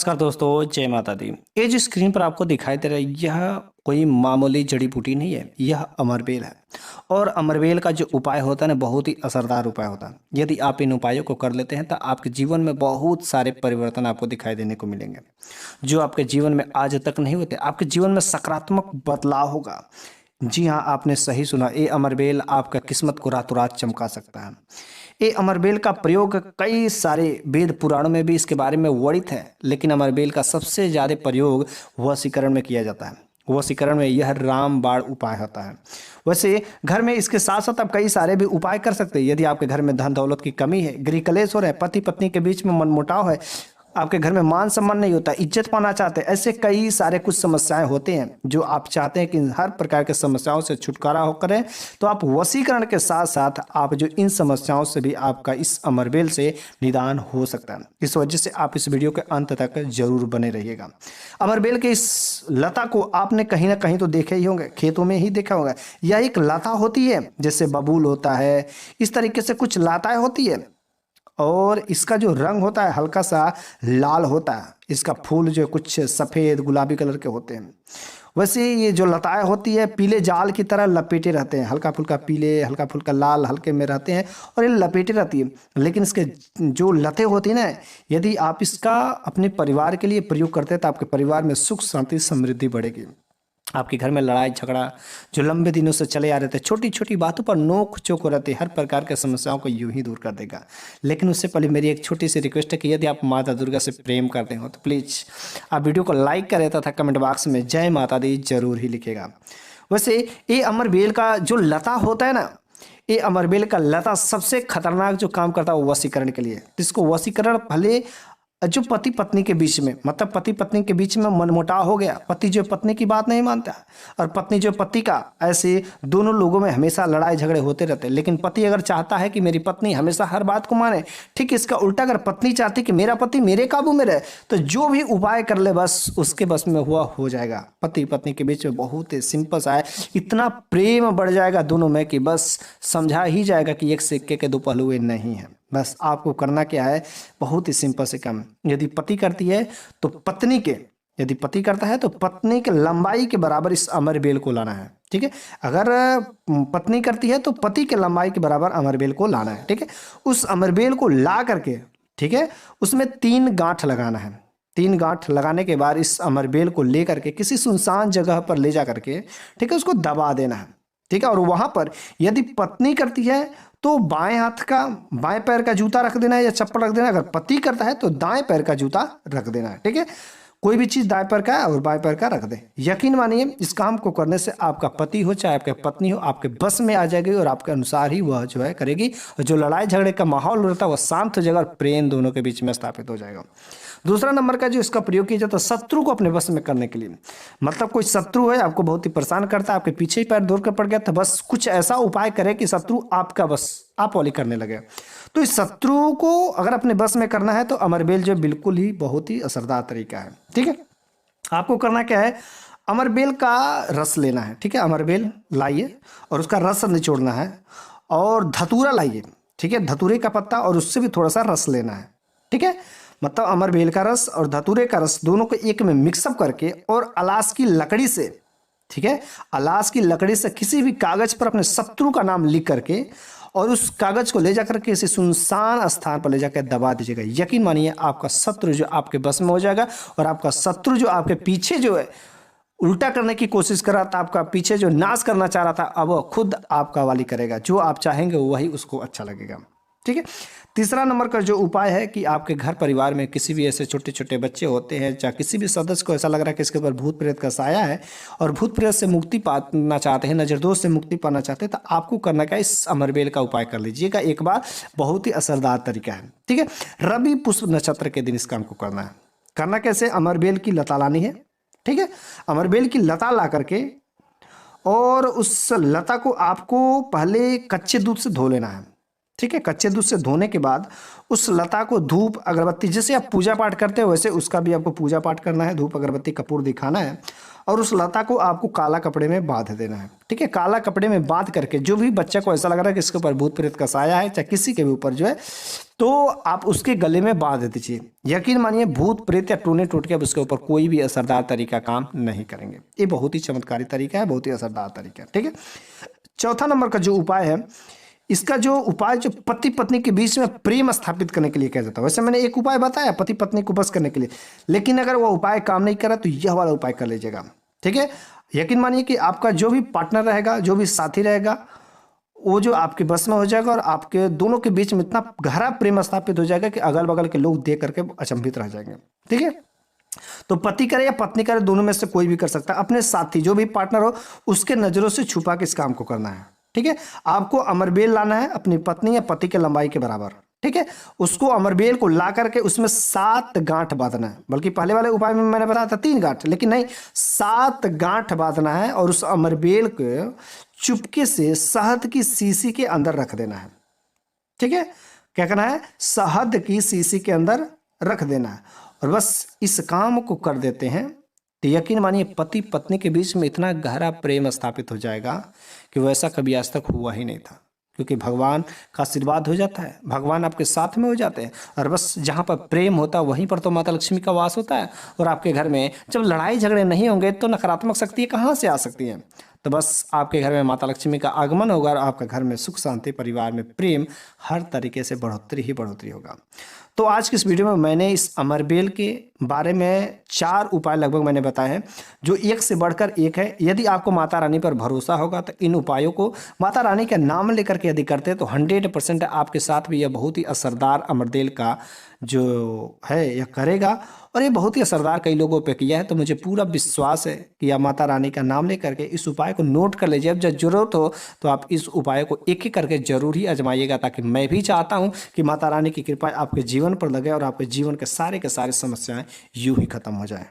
नमस्कार दोस्तों, जय माता दी। ये जो स्क्रीन पर आपको दिखाई दे रहा है, यह कोई मामूली जड़ी बूटी नहीं है, यह अमरबेल है। और अमरबेल का जो उपाय होता है ना, बहुत ही असरदार उपाय होता है। यदि आप इन उपायों को कर लेते हैं तो आपके जीवन में बहुत सारे परिवर्तन आपको दिखाई देने को मिलेंगे, जो आपके जीवन में आज तक नहीं होते। आपके जीवन में सकारात्मक बदलाव होगा। जी हाँ, आपने सही सुना, ये अमरबेल आपका किस्मत को रातों रात चमका सकता है। ये अमरबेल का प्रयोग कई सारे वेद पुराणों में भी इसके बारे में वर्णित है, लेकिन अमरबेल का सबसे ज़्यादा प्रयोग वशीकरण में किया जाता है। वशीकरण में यह रामबाण उपाय होता है। वैसे घर में इसके साथ साथ आप कई सारे भी उपाय कर सकते हैं। यदि आपके घर में धन दौलत की कमी है, गृह कलेश हो रहा है, पति पत्नी के बीच में मनमुटाव है, आपके घर में मान सम्मान नहीं होता, इज्जत पाना चाहते हैं, ऐसे कई सारे कुछ समस्याएं होते हैं जो आप चाहते हैं कि हर प्रकार के समस्याओं से छुटकारा हो करें, तो आप वशीकरण के साथ साथ आप जो इन समस्याओं से भी आपका इस अमरबेल से निदान हो सकता है। इस वजह से आप इस वीडियो के अंत तक जरूर बने रहिएगा। अमरबेल के इस लता को आपने कहीं ना कहीं तो देखे ही होंगे, खेतों में ही देखा होगा। यह एक लता होती है, जैसे बबूल होता है, इस तरीके से कुछ लताएं होती है, और इसका जो रंग होता है हल्का सा लाल होता है। इसका फूल जो कुछ सफ़ेद गुलाबी कलर के होते हैं। वैसे ये जो लताएं होती है पीले जाल की तरह लपेटे रहते हैं, हल्का फुल्का पीले, हल्का फुल्का लाल हल्के में रहते हैं, और ये लपेटे रहती है। लेकिन इसके जो लतें होती हैं ना, यदि आप इसका अपने परिवार के लिए प्रयोग करते हैं तो आपके परिवार में सुख शांति समृद्धि बढ़ेगी। आपके घर में लड़ाई झगड़ा जो लंबे दिनों से चले आ रहे थे, छोटी छोटी बातों पर नोक चोक हो रहते, हर प्रकार के समस्याओं को यूं ही दूर कर देगा। लेकिन उससे पहले मेरी एक छोटी सी रिक्वेस्ट है कि यदि आप माता दुर्गा से प्रेम करते हो तो प्लीज़ आप वीडियो को लाइक करें तथा कमेंट बॉक्स में जय माता दी जरूर ही लिखेगा। वैसे ये अमरबेल का जो लता होता है ना, ये अमरबेल का लता सबसे खतरनाक जो काम करता है वो वशीकरण के लिए। इसको वशीकरण भले जो पति पत्नी के बीच में, मतलब पति पत्नी के बीच में मनमुटाव हो गया, पति जो पत्नी की बात नहीं मानता और पत्नी जो पति का, ऐसे दोनों लोगों में हमेशा लड़ाई झगड़े होते रहते हैं। लेकिन पति अगर चाहता है कि मेरी पत्नी हमेशा हर बात को माने, ठीक इसका उल्टा अगर पत्नी चाहती कि मेरा पति मेरे काबू में रहे, तो जो भी उपाय कर ले बस उसके बस में हुआ हो जाएगा। पति पत्नी के बीच में बहुत ही सिंपल सा है, इतना प्रेम बढ़ जाएगा दोनों में कि बस समझा ही जाएगा कि एक सिक्के के दो पहलू नहीं है। बस आपको करना क्या है, बहुत ही सिंपल से काम। यदि पति करती है तो पत्नी के, यदि पति करता है तो पत्नी के लंबाई के बराबर इस अमरबेल को लाना है, ठीक है। अगर पत्नी करती है तो पति के लंबाई के बराबर अमरबेल को लाना है, ठीक है। उस अमरबेल को ला करके, ठीक है, उसमें 3 गांठ लगाना है। 3 गांठ लगाने के बाद इस अमरबेल को ले करके किसी सुनसान जगह पर ले जा करके, ठीक है, उसको दबा देना है, ठीक है। और वहां पर यदि पत्नी करती है तो बाएं हाथ का, बाएं पैर का जूता रख देना है या चप्पल रख देना है। अगर पति करता है तो दाएं पैर का जूता रख देना है, ठीक है। कोई भी चीज़ दाएं पैर का और बाएं पैर का रख दे। यकीन मानिए इस काम को करने से आपका पति हो चाहे आपके पत्नी हो, आपके बस में आ जाएगी और आपके अनुसार ही वह जो है करेगी। और जो लड़ाई झगड़े का माहौल रहता है वह शांत हो जाएगा और प्रेम दोनों के बीच में स्थापित हो जाएगा। दूसरा नंबर का जो इसका प्रयोग किया जाता है शत्रु को अपने वश में करने के लिए, मतलब कोई शत्रु है आपको बहुत ही परेशान करता है, आपके पीछे ही पैर दौड़ कर पड़ गया, तो बस कुछ ऐसा उपाय करें कि शत्रु आपका बस आप वाली करने लगे। तो इस शत्रु को अगर अपने बस में करना है तो अमरबेल जो बिल्कुल ही बहुत ही असरदार तरीका है, ठीक है। आपको करना क्या है, अमरबेल का रस लेना है, ठीक है। अमरबेल लाइए और उसका रस निचोड़ना है, और धतूरा लाइए, ठीक है, धतूरे का पत्ता और उससे भी थोड़ा सा रस लेना है, ठीक है। मतलब अमरबेल का रस और धतूरे का रस दोनों को एक में मिक्सअप करके और अलास की लकड़ी से, ठीक है, अलास की लकड़ी से किसी भी कागज पर अपने शत्रु का नाम लिख करके और उस कागज को ले जाकर के किसी सुनसान स्थान पर ले जाकर दबा दीजिएगा। यकीन मानिए आपका शत्रु जो आपके बस में हो जाएगा, और आपका शत्रु जो आपके पीछे जो है उल्टा करने की कोशिश कर रहा था, आपका पीछे जो नाश करना चाह रहा था, अब वो खुद आपका वाली करेगा। जो आप चाहेंगे वही उसको अच्छा लगेगा, ठीक है। तीसरा नंबर का जो उपाय है कि आपके घर परिवार में किसी भी ऐसे छोटे छोटे बच्चे होते हैं, चाहे किसी भी सदस्य को ऐसा लग रहा है कि इसके ऊपर भूत प्रेत का साया है और भूत प्रेत से मुक्ति पाना चाहते हैं, नजरदोष से मुक्ति पाना चाहते हैं, तो आपको करना क्या है, इस अमरबेल का उपाय कर लीजिएगा एक बार। बहुत ही असरदार तरीका है, ठीक है। रवि पुष्प नक्षत्र के दिन इस काम को करना है। करना कैसे, अमरबेल की लता लानी है, ठीक है। अमरबेल की लता ला करके और उस लता को आपको पहले कच्चे दूध से धो लेना है, ठीक है। कच्चे दूध से धोने के बाद उस लता को धूप अगरबत्ती, जैसे आप पूजा पाठ करते हो वैसे उसका भी आपको पूजा पाठ करना है, धूप अगरबत्ती कपूर दिखाना है और उस लता को आपको काला कपड़े में बांध देना है। ठीक है, काला कपड़े में बांध करके जो भी बच्चा को ऐसा लग रहा है कि इसके ऊपर भूत प्रेत का साया है, चाहे किसी के भी ऊपर जो है, तो आप उसके गले में बांध दीजिए। यकीन मानिए भूत प्रेत या टूने टोटके अब उसके ऊपर कोई भी असरदार तरीका काम नहीं करेंगे। ये बहुत ही चमत्कारी तरीका है, बहुत ही असरदार तरीका है। ठीक है, चौथा नंबर का जो उपाय है, इसका जो उपाय जो पति पत्नी के बीच में प्रेम स्थापित करने के लिए किया जाता है। वैसे मैंने एक उपाय बताया पति पत्नी को बस करने के लिए, लेकिन अगर वो उपाय काम नहीं करा तो यह वाला उपाय कर लीजिएगा। ठीक है, यकीन मानिए कि आपका जो भी पार्टनर रहेगा, जो भी साथी रहेगा, वो जो आपके बस में हो जाएगा और आपके दोनों के बीच में इतना गहरा प्रेम स्थापित हो जाएगा कि अगल बगल के लोग देख करके अचंभित रह जाएंगे। ठीक है, तो पति करे या पत्नी करे, दोनों में से कोई भी कर सकता है। अपने साथी जो भी पार्टनर हो उसके नजरों से छुपा के इस काम को करना है। ठीक है, आपको अमरबेल लाना है अपनी पत्नी या पति के लंबाई के बराबर। ठीक है, उसको अमरबेल को ला करके उसमें 7 गांठ बांधना है। बल्कि पहले वाले उपाय में मैंने बताया था 3 गांठ, लेकिन नहीं, 7 गांठ बांधना है और उस अमरबेल को चुपके से शहद की शीशी के अंदर रख देना है। ठीक है, क्या करना है, शहद की शीशी के अंदर रख देना है और बस इस काम को कर देते हैं तो यकीन मानिए पति पत्नी के बीच में इतना गहरा प्रेम स्थापित हो जाएगा कि वैसा कभी आज तक हुआ ही नहीं था। क्योंकि भगवान का आशीर्वाद हो जाता है, भगवान आपके साथ में हो जाते हैं और बस जहाँ पर प्रेम होता है वहीं पर तो माता लक्ष्मी का वास होता है। और आपके घर में जब लड़ाई झगड़े नहीं होंगे तो नकारात्मक शक्ति कहाँ से आ सकती है। तो बस आपके घर में माता लक्ष्मी का आगमन होगा और आपका घर में सुख शांति, परिवार में प्रेम, हर तरीके से बढ़ोतरी ही बढ़ोतरी होगा। तो आज की इस वीडियो में मैंने इस अमरबेल के बारे में 4 उपाय लगभग मैंने बताए हैं, जो एक से बढ़कर एक है। यदि आपको माता रानी पर भरोसा होगा तो इन उपायों को माता रानी का नाम लेकर के यदि करते हैं तो 100% आपके साथ भी यह बहुत ही असरदार अमरबेल का जो है यह करेगा। और ये बहुत ही असरदार कई लोगों पे किया है, तो मुझे पूरा विश्वास है कि आप माता रानी का नाम लेकर के इस उपाय को नोट कर लीजिए। अब जब जरूरत हो तो आप इस उपाय को एक एक करके जरूर ही आजमाइएगा, ताकि मैं भी चाहता हूँ कि माता रानी की कृपा आपके जीवन पर लगे और आपके जीवन के सारे समस्याएं यूं ही खत्म हो जाए।